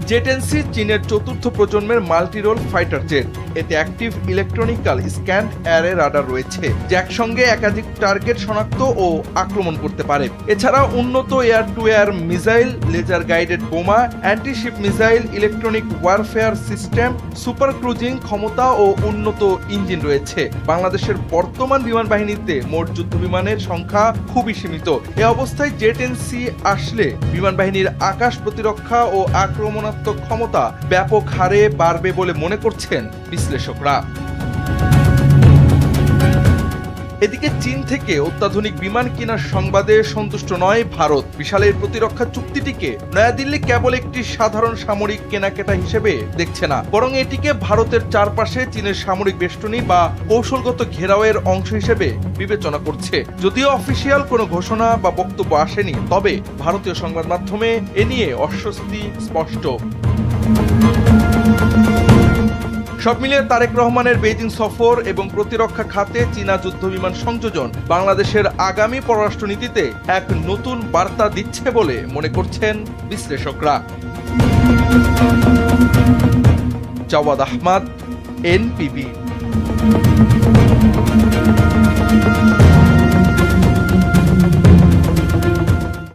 Jet-NC চীনের চতুর্থ প্রজন্মের মাল্টিরোল ফাইটার জেট। এতে active electronical scan array radar রয়েছে, যা একসঙ্গে একাধিক টার্গেট শনাক্ত ও আক্রমণ করতে পারে। এছাড়া উন্নত air to air missile, laser guided বোমা, antiship missile, electronic warfare system, super cruising ক্ষমতা ও উন্নত ইঞ্জিন রয়েছে। বাংলাদেশের বর্তমান বিমান বাহিনীতে মোট যুদ্ধ বিমানের সংখ্যা খুবই সীমিত। এ অবস্থায় জেট-এনসি আসলে বিমান বাহিনীর আকাশ প্রতিরক্ষা ও আক্রমণাত্মক ক্ষমতা ব্যাপক হারে বাড়বে বলে মনে করছেন বিশ্লেষকরা। এদিকে চীন থেকে অত্যাধুনিক বিমান কেনার সংবাদে সন্তুষ্ট নয় ভারত। বিশাল এই প্রতিরক্ষা চুক্তিটিকে নয়াদিল্লি কেবল একটি সাধারণ সামরিক কেনাকাটা হিসেবে দেখছে না, বরং এটিকে ভারতের চারপাশে চীনের সামরিক বেষ্টনী বা কৌশলগত ঘেরাওয়ের অংশ হিসেবে বিবেচনা করছে। যদিও অফিসিয়াল কোনো ঘোষণা বা বক্তব্য আসেনি, তবে ভারতীয় সংবাদ মাধ্যমে এ নিয়ে অস্বস্তি স্পষ্ট। সব মিলিয়ে তারেক রহমানের বেইজিং সফর এবং প্রতিরক্ষা খাতে চীনা যুদ্ধবিমান সংযোজন বাংলাদেশের আগামী পররাষ্ট্রনীতিতে এক নতুন বার্তা দিচ্ছে বলে মনে করছেন বিশ্লেষকরা। জাওয়াদ আহমদ, এনপিবি।